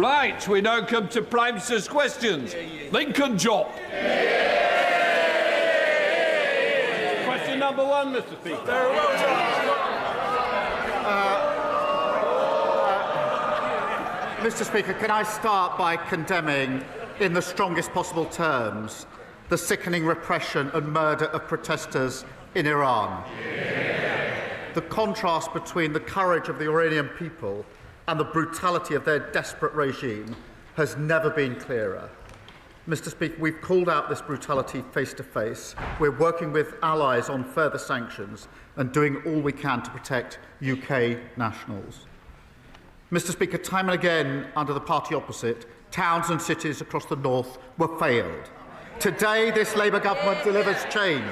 Right, we now come to Prime Minister's questions. Lincoln Job. Question number one, Mr. Speaker. Very well done. Mr. Speaker, can I start by condemning, in the strongest possible terms, the sickening repression and murder of protesters in Iran? The contrast between the courage of the Iranian people and the brutality of their desperate regime has never been clearer. Mr. Speaker, we've called out this brutality face to face. We're working with allies on further sanctions and doing all we can to protect UK nationals. Mr. Speaker, time and again, under the party opposite, towns and cities across the north were failed. Today, this Labour government delivers change.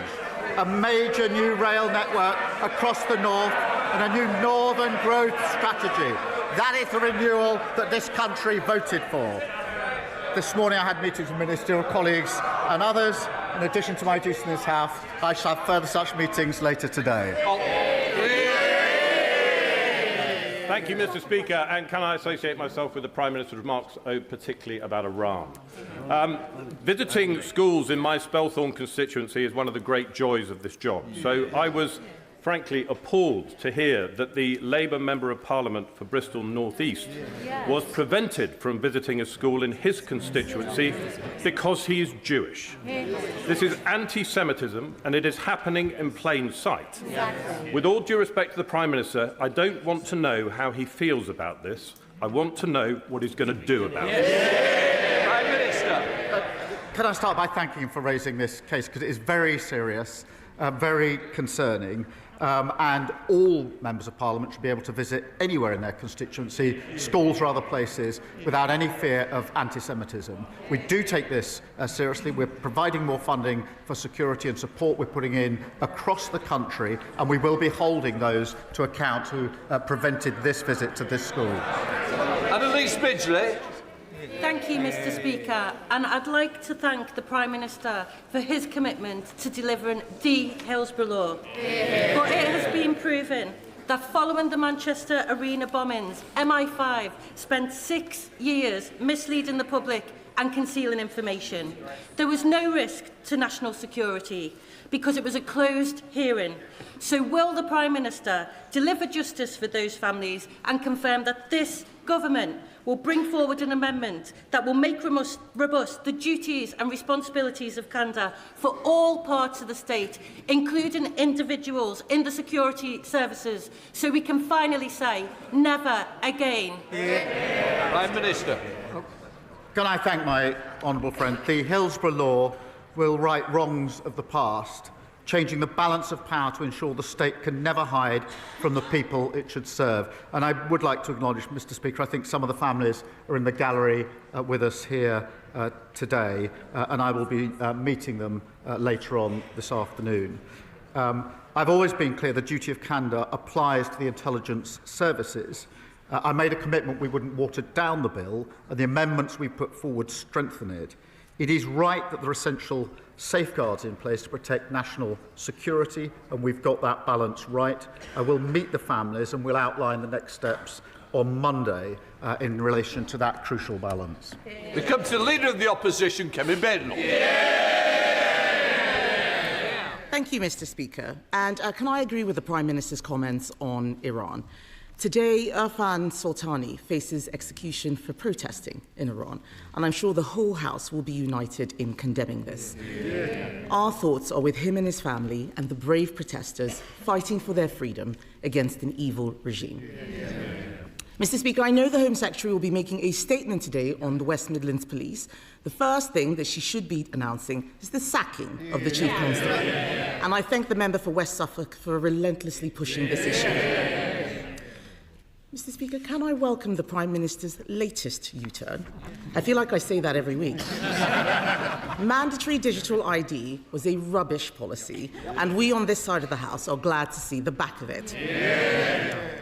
A major new rail network across the north and a new northern growth strategy. That is the renewal that this country voted for. This morning I had meetings with ministerial colleagues and others. In addition to my duties in this House, I shall have further such meetings later today. Thank you, Mr. Speaker. And can I associate myself with the Prime Minister's remarks, particularly about Iran? Visiting schools in my Spelthorne constituency is one of the great joys of this job. So I was frankly appalled to hear that the Labour Member of Parliament for Bristol North East was prevented from visiting a school in his constituency because he is Jewish. This is anti-Semitism and it is happening in plain sight. With all due respect to the Prime Minister, I don't want to know how he feels about this. I want to know what he's going to do about it. Prime Minister. Can I start by thanking him for raising this case, because it is very serious, very concerning. And all members of Parliament should be able to visit anywhere in their constituency, schools or other places, without any fear of anti-Semitism. We do take this seriously. We're providing more funding for security and support we're putting in across the country, and we will be holding those to account who prevented this visit to this school. Annalise Midgley. Thank you, Mr. Speaker, and I'd like to thank the Prime Minister for his commitment to delivering the Hillsborough Law. But it has been proven that following the Manchester Arena bombings, MI5 spent 6 years misleading the public and concealing information. There was no risk to national security because it was a closed hearing. So will the Prime Minister deliver justice for those families and confirm that this government will bring forward an amendment that will make robust the duties and responsibilities of candour for all parts of the state, including individuals in the security services, so we can finally say, never again? Prime Minister. Can I thank my honourable friend? The Hillsborough Law will right wrongs of the past, changing the balance of power to ensure the state can never hide from the people it should serve. And I would like to acknowledge, Mr. Speaker, I think some of the families are in the gallery with us here today, and I will be meeting them later on this afternoon. I've always been clear the duty of candour applies to the intelligence services. I made a commitment we wouldn't water down the bill, and the amendments we put forward strengthen it. It is right that there are essential safeguards in place to protect national security, and we've got that balance right. I will meet the families and will outline the next steps on Monday in relation to that crucial balance. We come to the Leader of the Opposition, Kemi Badenoch. Thank you, Mr. Speaker. And can I agree with the Prime Minister's comments on Iran? Today, Irfan Soltani faces execution for protesting in Iran, and I'm sure the whole House will be united in condemning this. Our thoughts are with him and his family and the brave protesters fighting for their freedom against an evil regime. Mr. Speaker, I know the Home Secretary will be making a statement today on the West Midlands Police. The first thing that she should be announcing is the sacking of the Chief Constable. And I thank the member for West Suffolk for relentlessly pushing this issue. Mr. Speaker, can I welcome the Prime Minister's latest U-turn? I feel like I say that every week. Mandatory digital ID was a rubbish policy, and we on this side of the House are glad to see the back of it.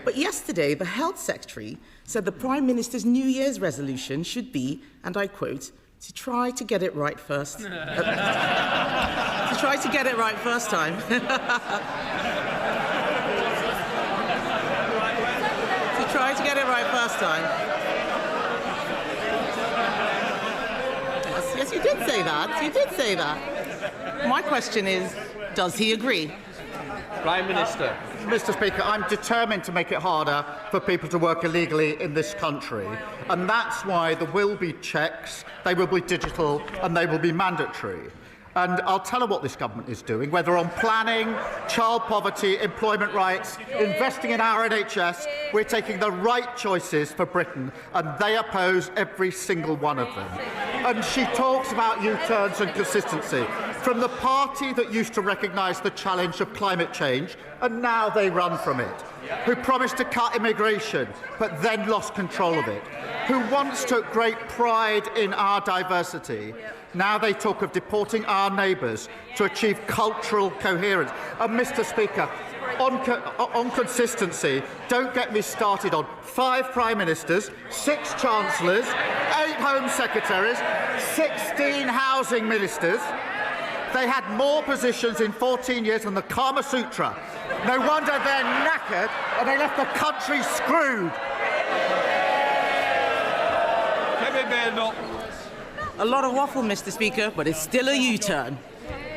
But yesterday, the Health Secretary said the Prime Minister's New Year's resolution should be, and I quote, to try to get it right first. To try to get it right first time. Try to get it right first time. did say that. You did say that. My question is, does he agree? Prime Minister. Mr. Speaker, I'm determined to make it harder for people to work illegally in this country, and that's why there will be checks, they will be digital, and they will be mandatory. And I'll tell her what this government is doing, whether on planning, child poverty, employment rights, investing in our NHS, we're taking the right choices for Britain, and they oppose every single one of them. And she talks about U-turns and consistency. From the party that used to recognise the challenge of climate change, and now they run from it, who promised to cut immigration, but then lost control of it, who once took great pride in our diversity, now they talk of deporting our neighbours to achieve cultural coherence. And Mr. Speaker, on consistency, don't get me started on 5 Prime Ministers, 6 Chancellors, 8 Home Secretaries, 16 Housing Ministers. They had more positions in 14 years than the Kama Sutra. No wonder they're knackered and they left the country screwed. Kemi Badenoch. A lot of waffle, Mr. Speaker, but it's still a U-turn.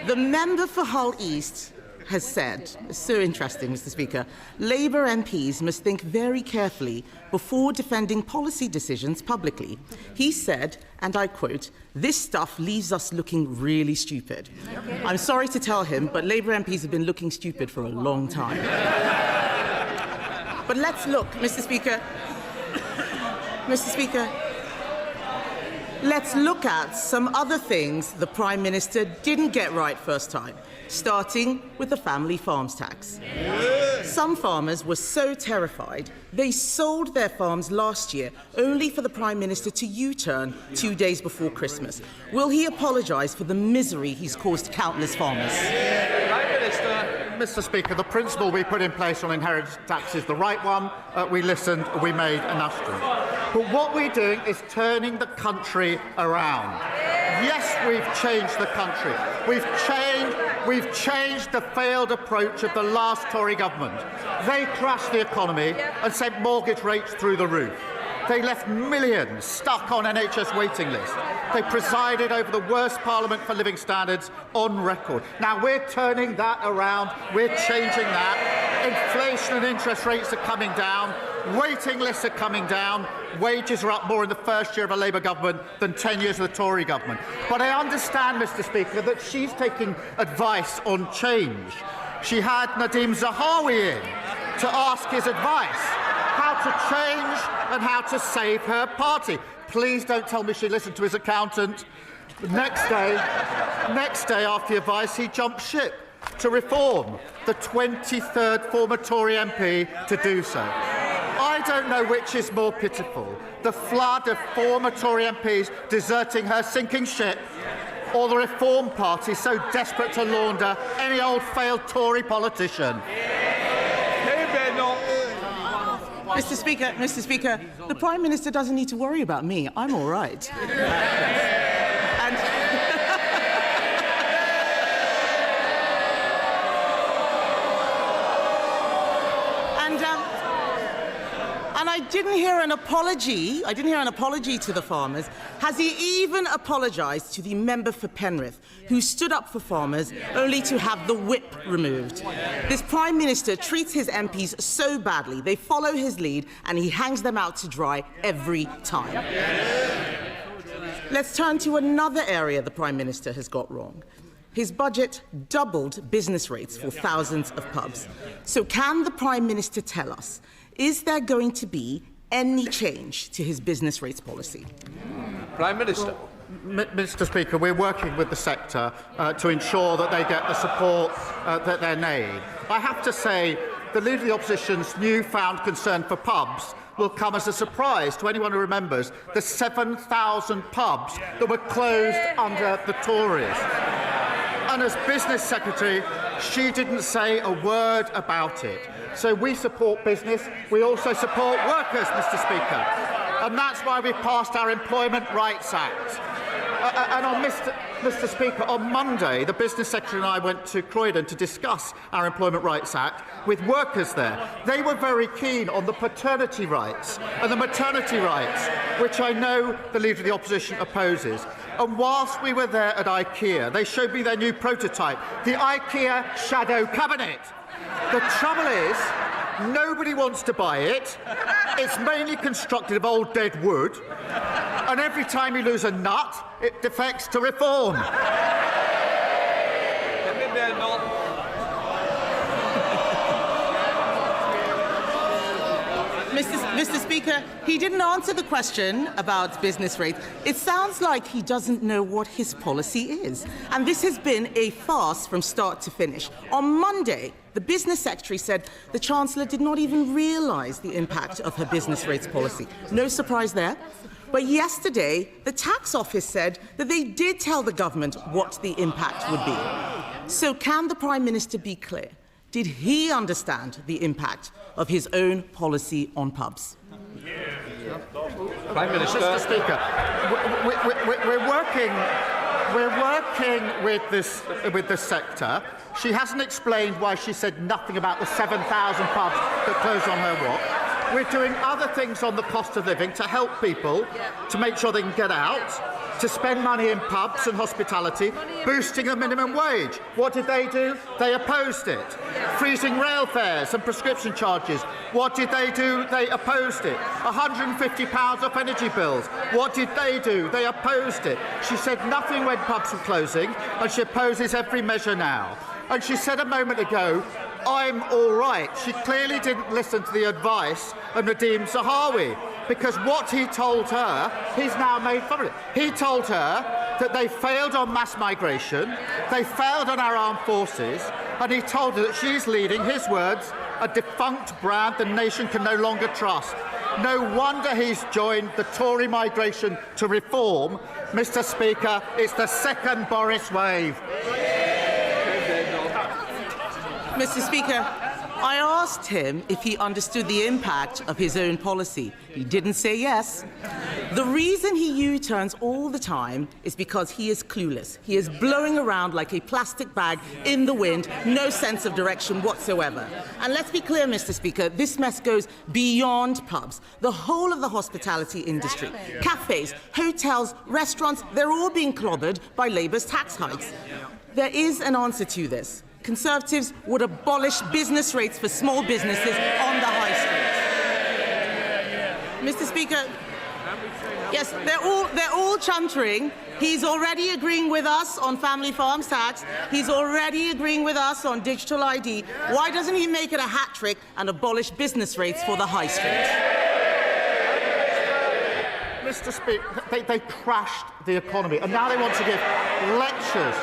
The member for Hull East has said, it's so interesting, Mr. Speaker, Labour MPs must think very carefully before defending policy decisions publicly. He said, and I quote, "This stuff leaves us looking really stupid." I'm sorry to tell him, but Labour MPs have been looking stupid for a long time. But let's look, Mr. Speaker. Mr. Speaker, let's look at some other things the Prime Minister didn't get right first time, starting with the family farms tax. Some farmers were so terrified they sold their farms last year only for the Prime Minister to U-turn 2 days before Christmas. Will he apologise for the misery he's caused countless farmers? Prime Minister. Mr. Speaker, the principle we put in place on inheritance tax is the right one. We listened, we made an announcement. But what we're doing is turning the country around. Yes, we've changed the country. We've changed the failed approach of the last Tory government. They crashed the economy and sent mortgage rates through the roof. They left millions stuck on NHS waiting lists. They presided over the worst Parliament for living standards on record. Now we're turning that around. We're changing that. Inflation and interest rates are coming down. Waiting lists are coming down. Wages are up more in the first year of a Labour government than 10 years of the Tory government. But I understand, Mr. Speaker, that she's taking advice on change. She had Nadeem Zahawi in to ask his advice, how to change and how to save her party. Please don't tell me she listened to his accountant. Next day after the advice, he jumped ship to reform, the 23rd former Tory MP to do so. I don't know which is more pitiful, the flood of former Tory MPs deserting her sinking ship, or the Reform Party so desperate to launder any old failed Tory politician. Mr. Speaker, the Prime Minister doesn't need to worry about me. I'm all right. And I didn't hear an apology. I didn't hear an apology to the farmers. Has he even apologised to the member for Penrith, who stood up for farmers only to have the whip removed? This Prime Minister treats his MPs so badly, they follow his lead, and he hangs them out to dry every time. Let's turn to another area the Prime Minister has got wrong. His budget doubled business rates for thousands of pubs. So can the Prime Minister tell us, is there going to be any change to his business rates policy? Prime Minister. Well, Mr. Speaker, we're working with the sector to ensure that they get the support that they need. I have to say, the Leader of the Opposition's newfound concern for pubs will come as a surprise to anyone who remembers the 7,000 pubs that were closed under the Tories. And as Business Secretary, she didn't say a word about it. So we support business. We also support workers, Mr. Speaker. And that's why we passed our Employment Rights Act. And on Mr. Speaker, on Monday, the Business Secretary and I went to Croydon to discuss our Employment Rights Act with workers there. They were very keen on the paternity rights and the maternity rights, which I know the Leader of the Opposition opposes. And whilst we were there at IKEA, they showed me their new prototype, the IKEA Shadow Cabinet. The trouble is, nobody wants to buy it. It's mainly constructed of old dead wood. And every time you lose a nut, it defects to reform. Kemi Badenoch. Mr. Speaker, he didn't answer the question about business rates. It sounds like he doesn't know what his policy is. And this has been a farce from start to finish. On Monday, the Business Secretary said the Chancellor did not even realise the impact of her business rates policy. No surprise there. But yesterday, the Tax Office said that they did tell the government what the impact would be. So can the Prime Minister be clear? Did he understand the impact of his own policy on pubs? Prime Minister. Mr. Speaker, we're working with this sector. She hasn't explained why she said nothing about the 7,000 pubs that closed on her watch. We're doing other things on the cost of living to help people to make sure they can get out, to spend money in pubs and hospitality, boosting the minimum wage. What did they do? They opposed it. Freezing rail fares and prescription charges. What did they do? They opposed it. £150 off energy bills. What did they do? They opposed it. She said nothing when pubs were closing, and she opposes every measure now. And she said a moment ago, I'm all right. She clearly didn't listen to the advice of Nadeem Zahawi, because what he told her, he's now made fun of it. He told her that they failed on mass migration, they failed on our armed forces, and he told her that she's leading, his words, a defunct brand the nation can no longer trust. No wonder he's joined the Tory migration to reform. Mr. Speaker, it's the second Boris wave. Mr. Speaker, I asked him if he understood the impact of his own policy. He didn't say yes. The reason he U-turns all the time is because he is clueless. He is blowing around like a plastic bag in the wind, no sense of direction whatsoever. And let's be clear, Mr. Speaker, this mess goes beyond pubs. The whole of the hospitality industry, cafes, hotels, restaurants, they're all being clobbered by Labour's tax hikes. There is an answer to this. Conservatives would abolish business rates for small businesses on the high street. Mr. Speaker, yes, they're all chuntering. He's already agreeing with us on family farms tax. He's already agreeing with us on digital ID. Why doesn't he make it a hat trick and abolish business rates for the high street? Mr. Speaker, they crashed the economy, and now they want to give lectures.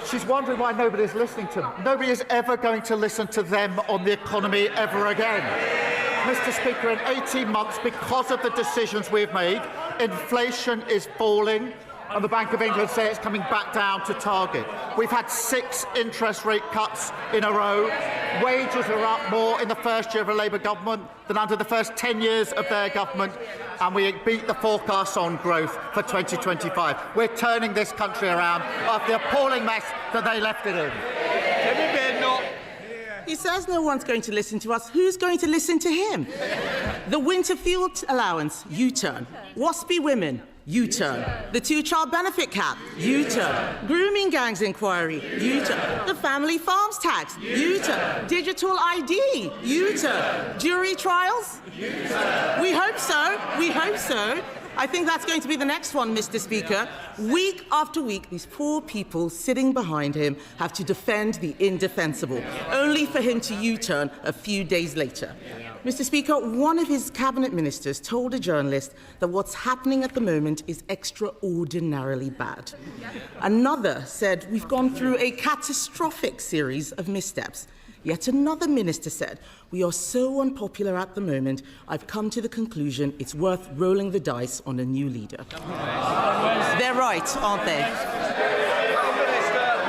She's wondering why nobody's listening to them. Nobody is ever going to listen to them on the economy ever again. Mr. Speaker, in 18 months, because of the decisions we've made, inflation is falling, and the Bank of England say it's coming back down to target. We've had 6 interest rate cuts in a row. Wages are up more in the first year of a Labour government than under the first 10 years of their government, and we beat the forecasts on growth for 2025. We're turning this country around after the appalling mess that they left it in. Kemi Badenoch. He says no one's going to listen to us. Who's going to listen to him? The winter fuel allowance, U-turn. Waspy women, U-turn. The 2-child benefit cap, U-turn. Grooming gangs inquiry, U-turn. The family farms tax, U-turn. Digital ID, U-turn. Jury trials? U-turn. We hope so. We hope so. I think that's going to be the next one, Mr. Speaker. Week after week, these poor people sitting behind him have to defend the indefensible, only for him to U-turn a few days later. Mr. Speaker, one of his cabinet ministers told a journalist that what's happening at the moment is extraordinarily bad. Another said we've gone through a catastrophic series of missteps. Yet another minister said, we are so unpopular at the moment, I've come to the conclusion it's worth rolling the dice on a new leader. They're right, aren't they?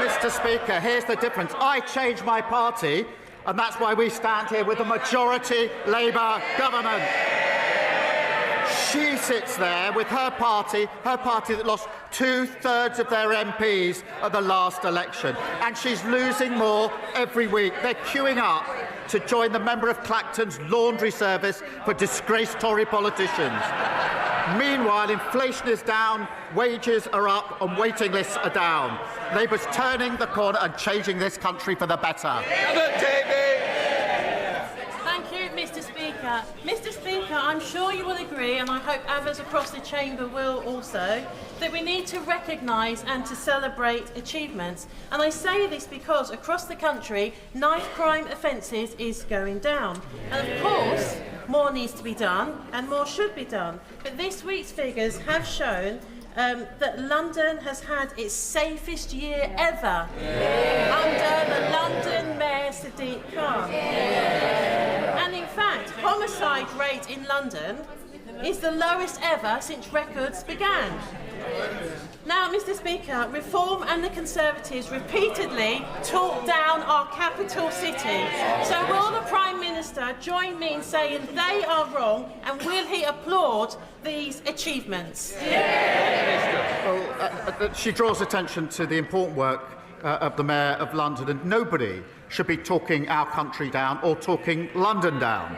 Mr. Speaker, here's the difference. I changed my party, and that's why we stand here with a majority Labour government. she sits there with her party that lost 2/3 of their MPs at the last election, and she's losing more every week. They're queuing up to join the member of Clacton's laundry service for disgraced Tory politicians. Meanwhile, inflation is down, wages are up and waiting lists are down. Labour's turning the corner and changing this country for the better. Thank you, Mr. Speaker. Mr. Speaker, I'm sure you will agree, and I hope others across the chamber will also, that we need to recognise and to celebrate achievements. And I say this because across the country, knife crime offences is going down. And of course, more needs to be done and more should be done. But this week's figures have shown that London has had its safest year ever under the London Mayor Sadiq Khan. And in fact, homicide rate in London is the lowest ever since records began. Now, Mr. Speaker, Reform and the Conservatives repeatedly talk down our capital city. So will the Prime Minister join me in saying they are wrong, and will he applaud these achievements? Well, she draws attention to the important work of the Mayor of London, and nobody should be talking our country down or talking London down.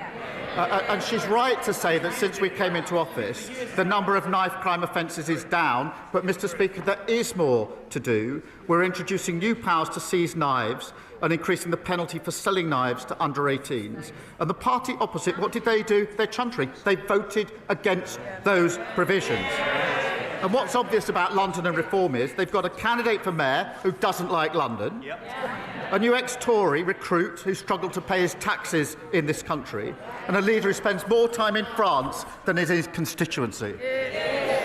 And she's right to say that since we came into office, the number of knife crime offences is down. But, Mr. Speaker, there is more to do. We're introducing new powers to seize knives and increasing the penalty for selling knives to under 18s. And the party opposite, what did they do? They're chuntering. They voted against those provisions. And what's obvious about London and Reform is they've got a candidate for mayor who doesn't like London, a new ex-Tory recruit who struggled to pay his taxes in this country, and a leader who spends more time in France than in his constituency.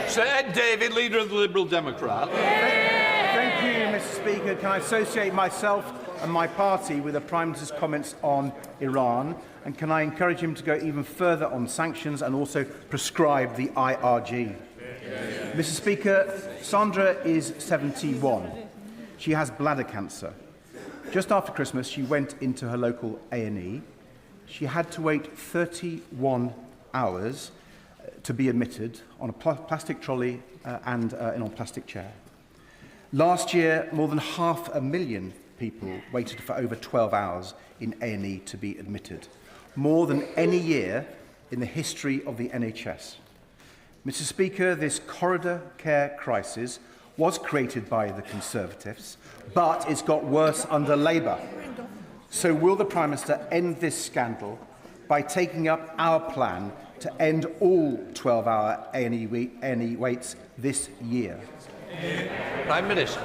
Sir Ed David, leader of the Liberal Democrat. Thank you, Mr. Speaker. Can I associate myself and my party with the Prime Minister's comments on Iran? And can I encourage him to go even further on sanctions and also prescribe the IRG? Mr. Speaker, Sandra is 71. She has bladder cancer. Just after Christmas, she went into her local A&E. She had to wait 31 hours to be admitted on a plastic trolley and in a plastic chair. Last year, more than 500,000 people waited for over 12 hours in A&E to be admitted, more than any year in the history of the NHS. Mr. Speaker, this corridor care crisis was created by the Conservatives, but it's got worse under Labour. So will the Prime Minister end this scandal by taking up our plan to end all 12-hour A&E waits this year? Prime Minister.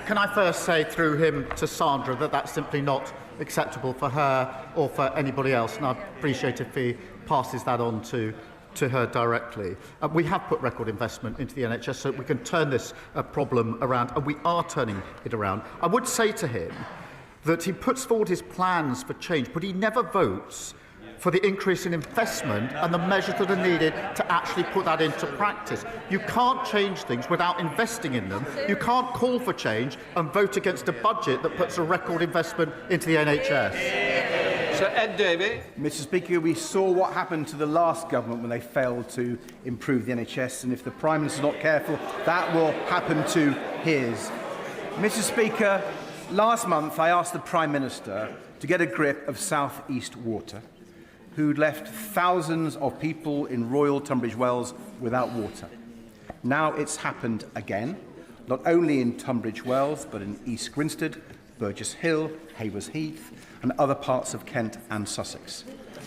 Can I first say through him to Sandra that that's simply not acceptable for her or for anybody else, and I'd appreciate if he passes that on to her directly. We have put record investment into the NHS so we can turn this problem around, and we are turning it around. I would say to him that he puts forward his plans for change, but he never votes for the increase in investment and the measures that are needed to actually put that into practice. You can't change things without investing in them. You can't call for change and vote against a budget that puts a record investment into the NHS. Sir Ed Davey. Mr. Speaker, we saw what happened to the last government when they failed to improve the NHS, and if the Prime Minister is not careful, that will happen to his. Mr. Speaker, last month I asked the Prime Minister to get a grip of South East Water, who'd left thousands of people in Royal Tunbridge Wells without water. Now it's happened again, not only in Tunbridge Wells, but in East Grinstead, Burgess Hill, Haywers Heath, and other parts of Kent and Sussex.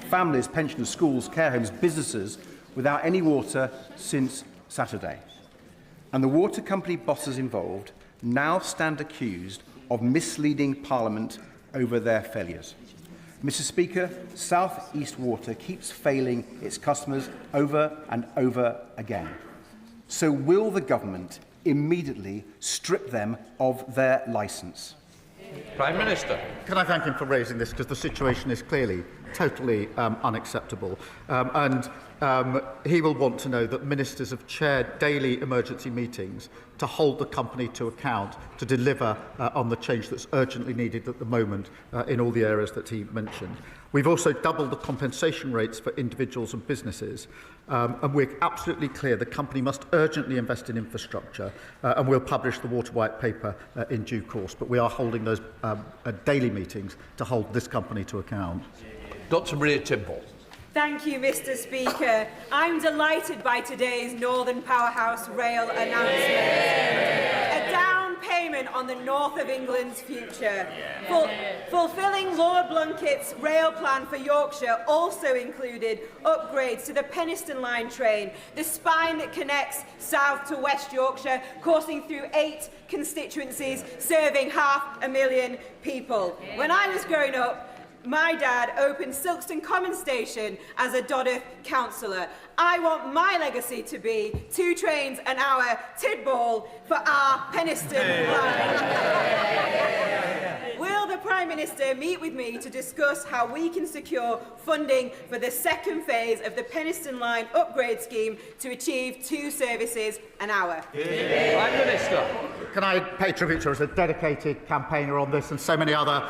Families, pensioners, schools, care homes, businesses without any water since Saturday. And the water company bosses involved now stand accused of misleading Parliament over their failures. Mr. Speaker, South East Water keeps failing its customers over and over again. So will the government immediately strip them of their licence? Prime Minister. Can I thank him for raising this, because the situation is clearly totally unacceptable. He will want to know that ministers have chaired daily emergency meetings to hold the company to account, to deliver on the change that's urgently needed at the moment in all the areas that he mentioned. We've also doubled the compensation rates for individuals and businesses, and we're absolutely clear the company must urgently invest in infrastructure, and we'll publish the Water White Paper in due course. But we are holding those daily meetings to hold this company to account. Dr. Maria Timble. Thank you, Mr. Speaker. I'm delighted by today's Northern Powerhouse Rail announcement. A down payment on the North of England's future. Fulfilling Lord Blunkett's rail plan for Yorkshire also included upgrades to the Penistone Line train, the spine that connects South to West Yorkshire, coursing through 8 constituencies, serving 500,000 people. When I was growing up, my dad opened Silkstone Common Station as a Dodworth councillor. I want my legacy to be 2 trains an hour Tidball for our Penistone line. Will the Prime Minister meet with me to discuss how we can secure funding for the second phase of the Penistone Line upgrade scheme to achieve 2 services an hour? Prime Minister. Can I pay tribute to her as a dedicated campaigner on this and so many other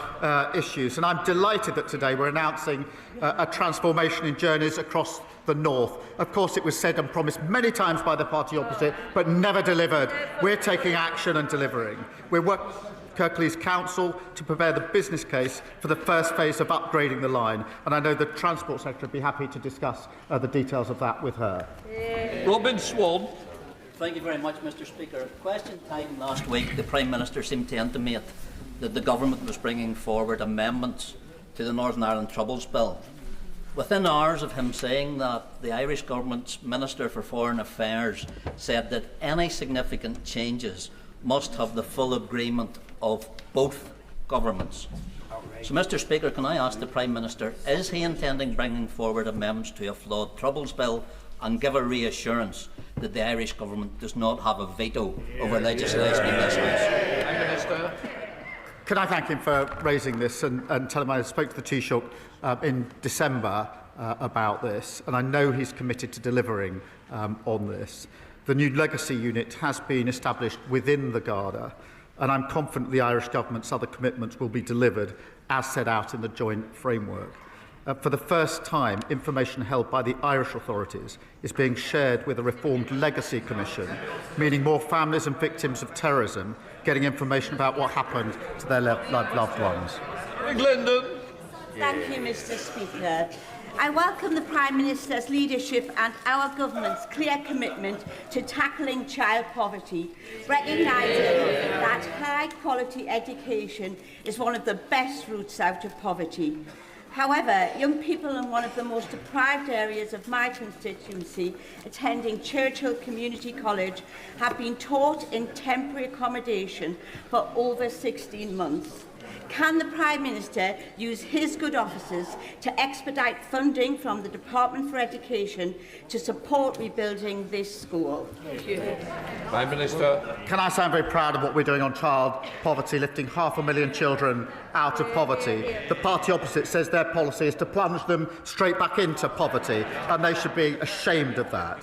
issues? And I'm delighted that today we're announcing a transformation in journeys across the north. Of course, it was said and promised many times by the party opposite, but never delivered. We're taking action and delivering. We're working with Kirklees Council to prepare the business case for the first phase of upgrading the line, and I know the Transport Secretary would be happy to discuss the details of that with her. Robin Swan. Thank you very much, Mr. Speaker. At question time last week, the Prime Minister seemed to intimate that the Government was bringing forward amendments to the Northern Ireland Troubles Bill. Within hours of him saying that, the Irish Government's Minister for Foreign Affairs said that any significant changes must have the full agreement of both governments. So, Mr. Speaker, can I ask the Prime Minister, is he intending bringing forward amendments to a flawed Troubles Bill and give a reassurance that the Irish Government does not have a veto over legislation in this House? Prime Minister. Can I thank him for raising this and tell him I spoke to the Taoiseach in December about this, and I know he's committed to delivering on this. The new legacy unit has been established within the Garda, and I'm confident the Irish Government's other commitments will be delivered as set out in the joint framework. For the first time, information held by the Irish authorities is being shared with a reformed Legacy Commission, meaning more families and victims of terrorism getting information about what happened to their loved ones. Glendon. Thank you, Mr. Speaker. I welcome the Prime Minister's leadership and our government's clear commitment to tackling child poverty, recognising that high-quality education is one of the best routes out of poverty. However, young people in one of the most deprived areas of my constituency, attending Churchill Community College, have been taught in temporary accommodation for over 16 months. Can the Prime Minister use his good offices to expedite funding from the Department for Education to support rebuilding this school? Prime Minister. Can I say I'm very proud of what we're doing on child poverty, lifting 500,000 children out of poverty. The party opposite says their policy is to plunge them straight back into poverty, and they should be ashamed of that.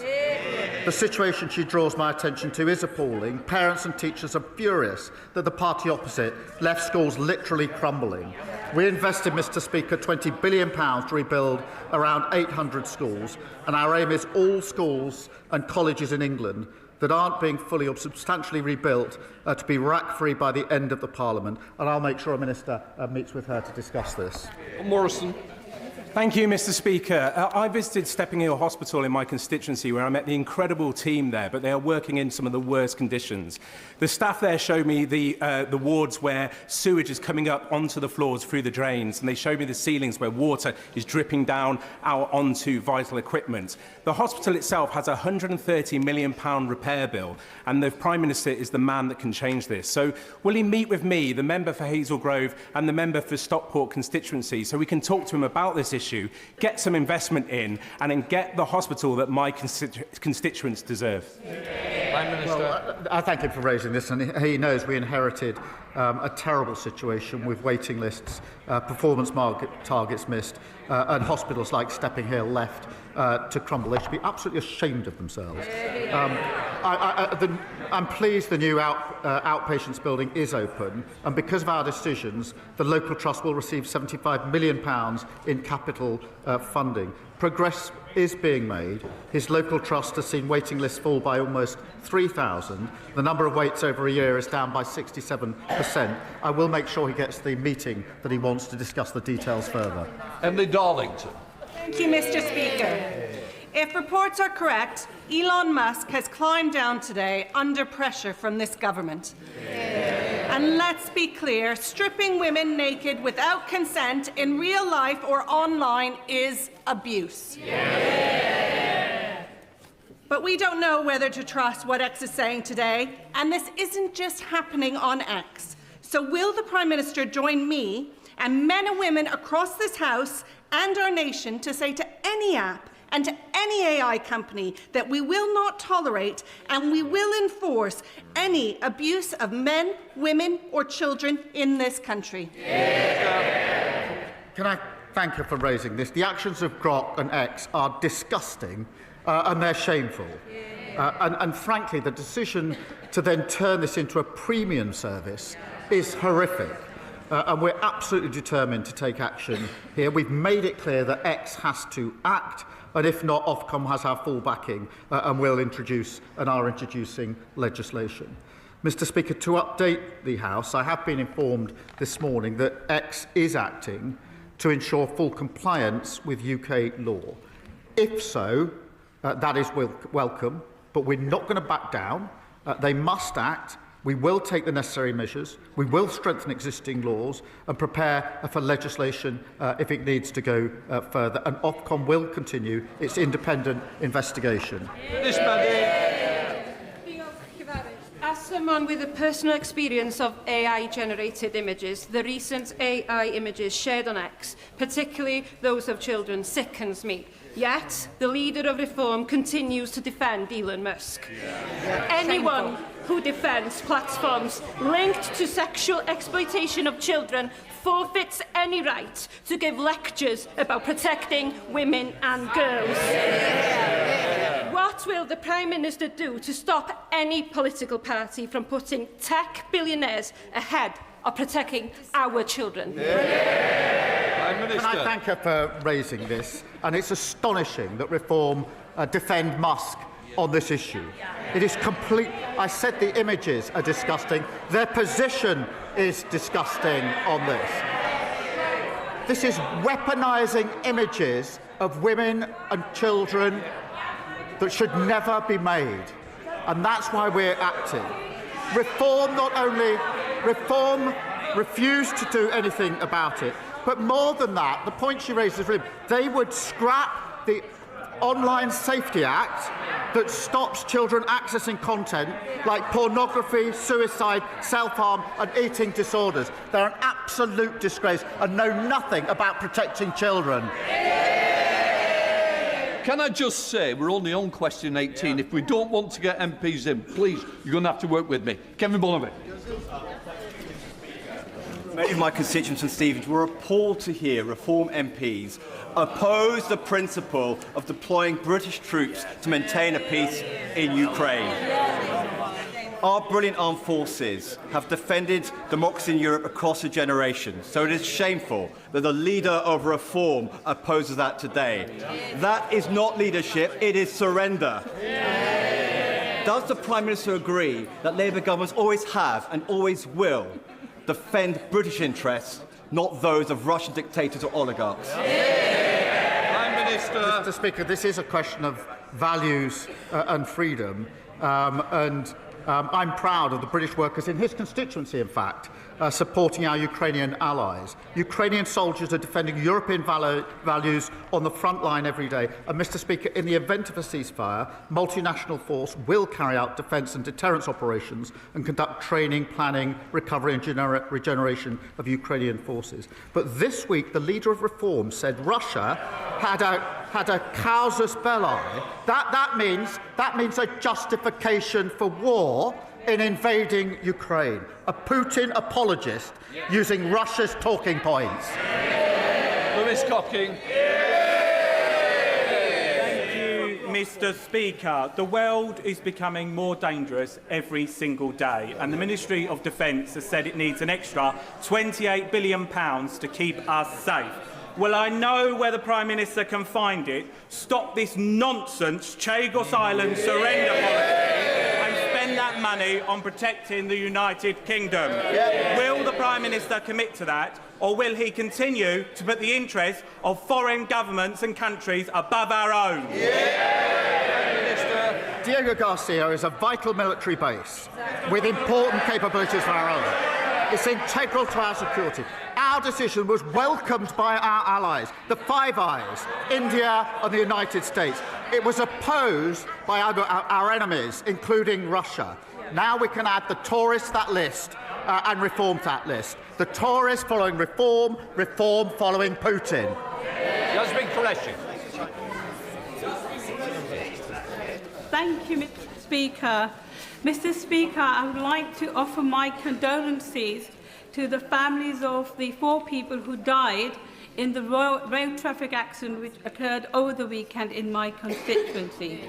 The situation she draws my attention to is appalling. Parents and teachers are furious that the party opposite left schools literally crumbling. We invested, Mr. Speaker, £20 billion to rebuild around 800 schools, and our aim is all schools and colleges in England that aren't being fully or substantially rebuilt to be rack-free by the end of the Parliament, and I'll make sure a Minister meets with her to discuss this. Morrison. Thank you, Mr. Speaker. I visited Stepping Hill Hospital in my constituency, where I met the incredible team there, but they are working in some of the worst conditions. The staff there showed me the wards where sewage is coming up onto the floors through the drains, and they showed me the ceilings where water is dripping down out onto vital equipment. The hospital itself has a £130 million repair bill, and the Prime Minister is the man that can change this. So will he meet with me, the member for Hazel Grove and the member for Stockport constituency, so we can talk to him about this issue, get some investment in, and then get the hospital that my constituents deserve? Prime Minister. Well, I thank him for raising this, and he knows we inherited a terrible situation with waiting lists, performance targets missed, and hospitals like Stepping Hill left to crumble. They should be absolutely ashamed of themselves. I'm pleased the new outpatients building is open, and because of our decisions, the local trust will receive £75 million in capital funding. Progress is being made. His local trust has seen waiting lists fall by almost 3,000. The number of waits over a year is down by 67%. I will make sure he gets the meeting that he wants to discuss the details further. Emily Darlington. Thank you, Mr. Speaker. If reports are correct, Elon Musk has climbed down today under pressure from this government. And let's be clear, stripping women naked without consent in real life or online is abuse. But we don't know whether to trust what X is saying today, and this isn't just happening on X. So will the Prime Minister join me and men and women across this House and our nation to say to any app and to any AI company that we will not tolerate and we will enforce any abuse of men, women or children in this country? Can I thank her for raising this? The actions of Grok and X are disgusting and they're shameful. And frankly, the decision to then turn this into a premium service is horrific. And we're absolutely determined to take action here. We've made it clear that X has to act, and if not, Ofcom has our full backing and will introduce and are introducing legislation. Mr. Speaker, to update the House, I have been informed this morning that X is acting to ensure full compliance with UK law. If so, that is welcome, but we're not going to back down. They must act. We will take the necessary measures, we will strengthen existing laws and prepare for legislation if it needs to go further, and Ofcom will continue its independent investigation. As someone with a personal experience of AI-generated images, the recent AI images shared on X, particularly those of children, sickens me. Yet, the leader of Reform continues to defend Elon Musk. Anyone who defends platforms linked to sexual exploitation of children forfeits any right to give lectures about protecting women and girls. What will the Prime Minister do to stop any political party from putting tech billionaires ahead of protecting our children? Can I thank her for raising this? And it's astonishing that Reform defend Musk on this issue. It is complete. I said the images are disgusting. Their position is disgusting on this. This is weaponising images of women and children that should never be made. And that's why we're acting. Reform refused to do anything about it. But more than that, the point she raises, they would scrap the Online Safety Act that stops children accessing content like pornography, suicide, self-harm and eating disorders. They're an absolute disgrace and know nothing about protecting children. Can I just say, we're only on question 18. Yeah. If we don't want to get MPs in, please, you're going to have to work with me. Kemi Badenoch MP. Many of my constituents and Stephens were appalled to hear Reform MPs oppose the principle of deploying British troops to maintain a peace in Ukraine. Our brilliant armed forces have defended democracy in Europe across a generation, so it is shameful that the leader of Reform opposes that today. That is not leadership, it is surrender. Does the Prime Minister agree that Labour governments always have and always will defend British interests, not those of Russian dictators or oligarchs? Prime Minister. Mr. Speaker, this is a question of values and freedom, I'm proud of the British workers in his constituency, in fact, supporting our Ukrainian allies. Ukrainian soldiers are defending European values on the front line every day. And, Mr. Speaker, in the event of a ceasefire, multinational force will carry out defence and deterrence operations and conduct training, planning, recovery and regeneration of Ukrainian forces. But this week, the leader of Reform said Russia had a casus belli. That means a justification for war, in invading Ukraine, a Putin apologist using Russia's talking points. Lewis Cocking. Mr. Speaker, the world is becoming more dangerous every single day, and the Ministry of Defence has said it needs an extra £28 billion to keep us safe. Well, I know where the Prime Minister can find it. Stop this nonsense Chagos Island surrender policy and spend that money on protecting the United Kingdom. Will the Prime Minister commit to that, or will he continue to put the interests of foreign governments and countries above our own? Diego Garcia is a vital military base with important capabilities of our own. It's integral to our security. Our decision was welcomed by our allies, the Five Eyes, India and the United States. It was opposed by our enemies, including Russia. Now we can add the Tories to that list and reform to that list. The Tories following reform, reform following Putin. Yasmin Qureshi. Thank you, Mr. Speaker. Mr. Speaker, I would like to offer my condolences to the families of the 4 people who died in the road traffic accident which occurred over the weekend in my constituency.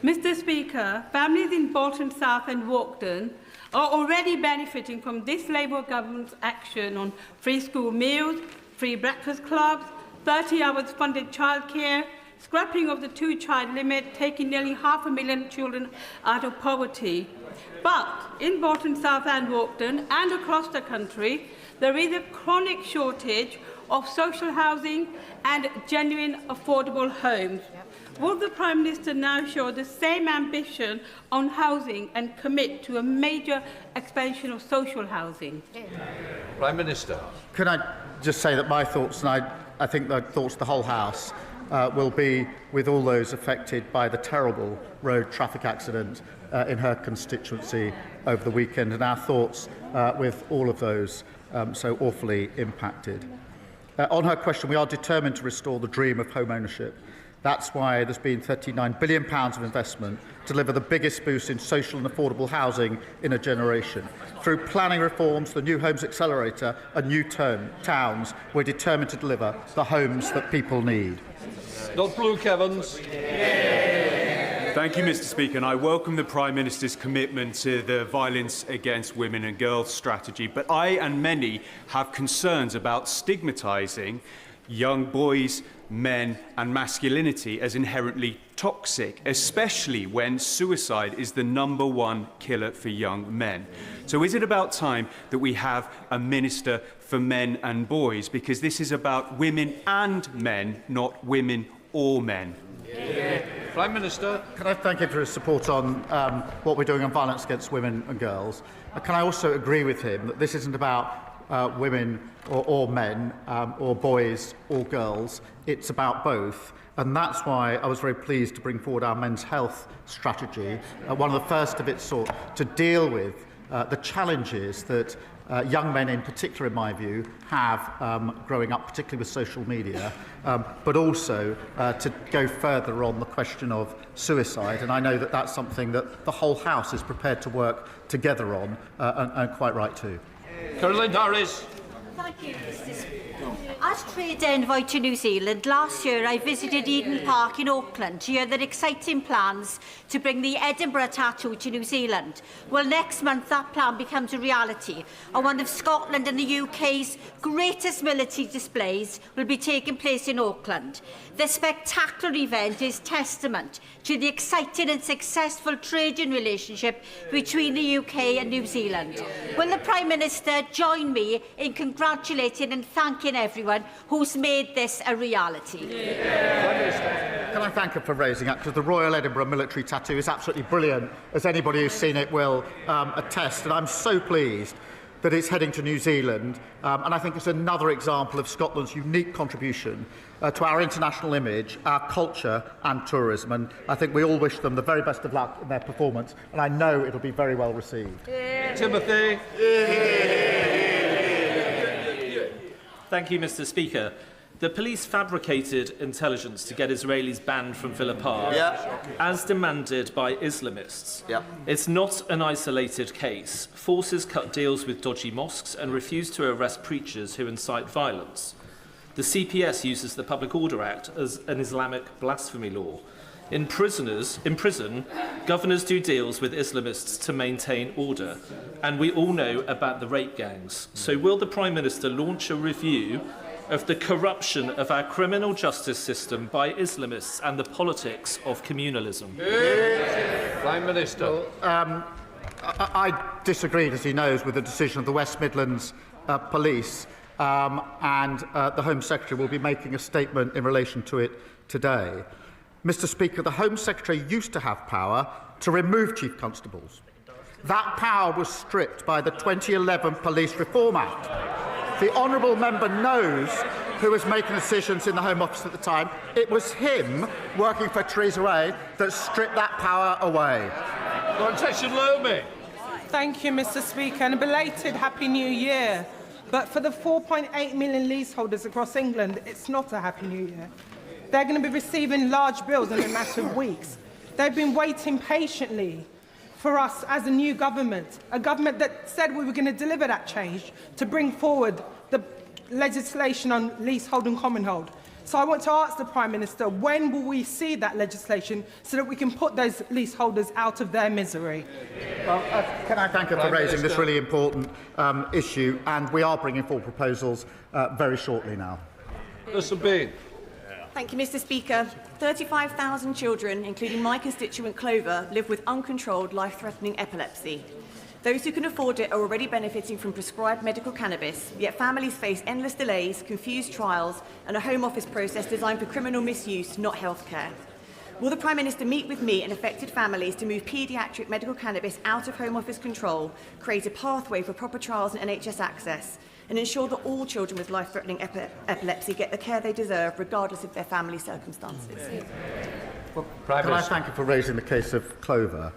Mr. Speaker, families in Bolton South and Walkden are already benefiting from this Labour government's action on free school meals, free breakfast clubs, 30 hours funded childcare, scrapping of the 2-child limit, taking nearly 500,000 children out of poverty. But in Bolton South and Walkden and across the country, there is a chronic shortage of social housing and genuine affordable homes. Will the Prime Minister now show the same ambition on housing and commit to a major expansion of social housing? Prime Minister. Can I just say that my thoughts, and I think the thoughts of the whole House, will be with all those affected by the terrible road traffic accident in her constituency over the weekend, and our thoughts with all of those so awfully impacted. On her question, we are determined to restore the dream of home ownership. That's why there's been £39 billion of investment to deliver the biggest boost in social and affordable housing in a generation. Through planning reforms, the New Homes Accelerator and New Towns, we're determined to deliver the homes that people need. Not Blue Evans. Thank you, Mr. Speaker, and I welcome the Prime Minister's commitment to the violence against women and girls strategy, but I and many have concerns about stigmatising young boys, men and masculinity as inherently toxic, especially when suicide is the #1 killer for young men. So is it about time that we have a Minister for Men and Boys? Because this is about women and men, not women or men. Prime Minister. Can I thank him for his support on what we're doing on violence against women and girls? Can I also agree with him that this isn't about women or men or boys or girls? It's about both. And that's why I was very pleased to bring forward our men's health strategy, one of the first of its sort, to deal with the challenges that young men in particular, in my view, have growing up, particularly with social media, but also to go further on the question of suicide. And I know that that's something that the whole House is prepared to work together on, and quite right too. Caroline Harris. Thank you, Mr. Speaker. As trade envoy to New Zealand, last year I visited Eden Park in Auckland to hear their exciting plans to bring the Edinburgh tattoo to New Zealand. Well, next month that plan becomes a reality, and one of Scotland and the UK's greatest military displays will be taking place in Auckland. This spectacular event is testament to the exciting and successful trading relationship between the UK and New Zealand. Will the Prime Minister join me in congratulating and thanking everyone who's made this a reality? Can I thank her for raising that? Because the Royal Edinburgh military tattoo is absolutely brilliant, as anybody who's seen it will attest. And I'm so pleased that it's heading to New Zealand. And I think it's another example of Scotland's unique contribution to our international image, our culture and tourism. And I think we all wish them the very best of luck in their performance. And I know it'll be very well received. Timothy. Thank you, Mr. Speaker. The police fabricated intelligence to get Israelis banned from Villa Park, as demanded by Islamists. It's not an isolated case. Forces cut deals with dodgy mosques and refuse to arrest preachers who incite violence. The CPS uses the Public Order Act as an Islamic blasphemy law. In prison, governors do deals with Islamists to maintain order. And we all know about the rape gangs. So will the Prime Minister launch a review of the corruption of our criminal justice system by Islamists and the politics of communalism? Prime Minister. Well, I disagreed, as he knows, with the decision of the West Midlands Police, and the Home Secretary will be making a statement in relation to it today. Mr. Speaker, the Home Secretary used to have power to remove Chief Constables. That power was stripped by the 2011 Police Reform Act. The honourable member knows who was making decisions in the Home Office at the time. It was him, working for Theresa May, that stripped that power away. Thank you, Mr. Speaker, and a belated Happy New Year. But for the 4.8 million leaseholders across England, it's not a Happy New Year. They're going to be receiving large bills in a matter of weeks. They've been waiting patiently for us as a new government, a government that said we were going to deliver that change to bring forward the legislation on leasehold and commonhold. So I want to ask the Prime Minister, when will we see that legislation so that we can put those leaseholders out of their misery? Well, can I thank her for raising this really important issue, and we are bringing forward proposals very shortly now. Thank you, Mr. Speaker. 35,000 children, including my constituent Clover, live with uncontrolled, life-threatening epilepsy. Those who can afford it are already benefiting from prescribed medical cannabis, yet families face endless delays, confused trials, and a Home Office process designed for criminal misuse, not healthcare. Will the Prime Minister meet with me and affected families to move paediatric medical cannabis out of Home Office control, create a pathway for proper trials and NHS access, and ensure that all children with life-threatening epilepsy get the care they deserve, regardless of their family circumstances? Well, can I thank you for raising the case of Clover?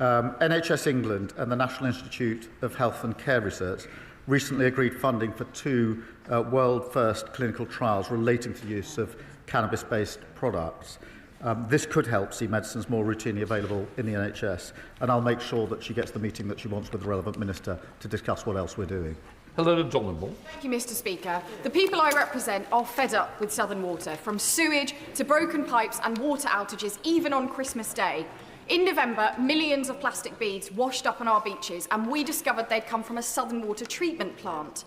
NHS England and the National Institute of Health and Care Research recently agreed funding for 2 world-first clinical trials relating to the use of cannabis-based products. This could help see medicines more routinely available in the NHS, and I'll make sure that she gets the meeting that she wants with the relevant minister to discuss what else we're doing. Hello, Donald. Thank you, Mr. Speaker. The people I represent are fed up with Southern Water, from sewage to broken pipes and water outages, even on Christmas Day. In November, millions of plastic beads washed up on our beaches, and we discovered they'd come from a Southern Water treatment plant.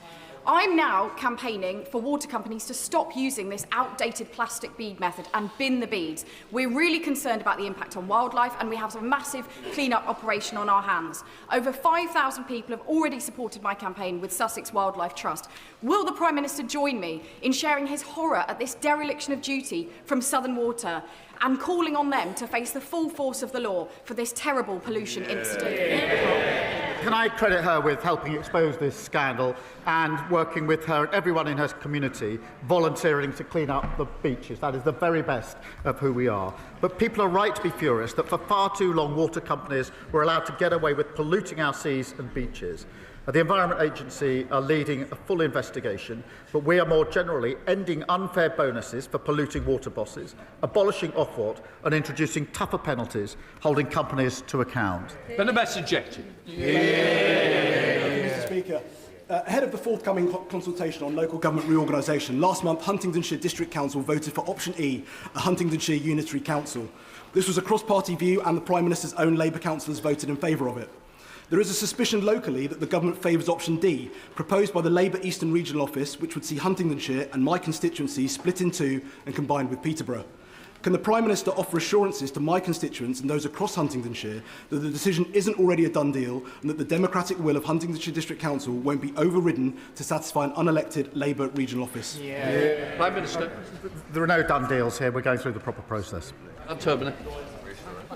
I'm now campaigning for water companies to stop using this outdated plastic bead method and bin the beads. We're really concerned about the impact on wildlife, and we have a massive clean-up operation on our hands. Over 5,000 people have already supported my campaign with Sussex Wildlife Trust. Will the Prime Minister join me in sharing his horror at this dereliction of duty from Southern Water and calling on them to face the full force of the law for this terrible pollution incident? Can I credit her with helping expose this scandal and working with her and everyone in her community, volunteering to clean up the beaches? That is the very best of who we are. But people are right to be furious that for far too long water companies were allowed to get away with polluting our seas and beaches. The Environment Agency are leading a full investigation, but we are more generally ending unfair bonuses for polluting water bosses, abolishing Ofwat and introducing tougher penalties, holding companies to account. Been a message ejected. Mr. Speaker, ahead of the forthcoming consultation on local government reorganisation, last month Huntingdonshire District Council voted for option E, a Huntingdonshire Unitary Council. This was a cross-party view, and the Prime Minister's own Labour councillors voted in favour of it. There is a suspicion locally that the government favours option D, proposed by the Labour Eastern Regional Office, which would see Huntingdonshire and my constituency split in two and combined with Peterborough. Can the Prime Minister offer assurances to my constituents and those across Huntingdonshire that the decision isn't already a done deal and that the democratic will of Huntingdonshire District Council won't be overridden to satisfy an unelected Labour regional office? Prime Minister. There are no done deals here. We're going through the proper process.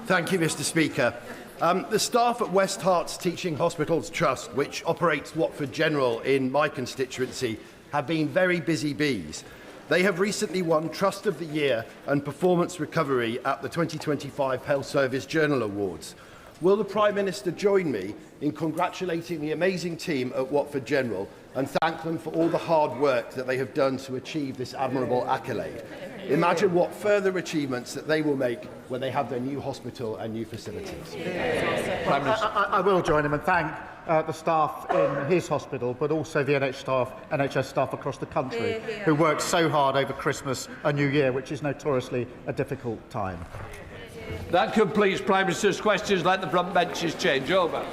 Thank you, Mr. Speaker. The staff at West Herts Teaching Hospitals Trust, which operates Watford General in my constituency, have been very busy bees. They have recently won Trust of the Year and Performance Recovery at the 2025 Health Service Journal Awards. Will the Prime Minister join me in congratulating the amazing team at Watford General and thank them for all the hard work that they have done to achieve this admirable accolade. Imagine what further achievements that they will make when they have their new hospital and new facilities. I will join him and thank the staff in his hospital, but also the NHS staff across the country who worked so hard over Christmas and New Year, which is notoriously a difficult time. That completes Prime Minister's questions. Let the front benches change over.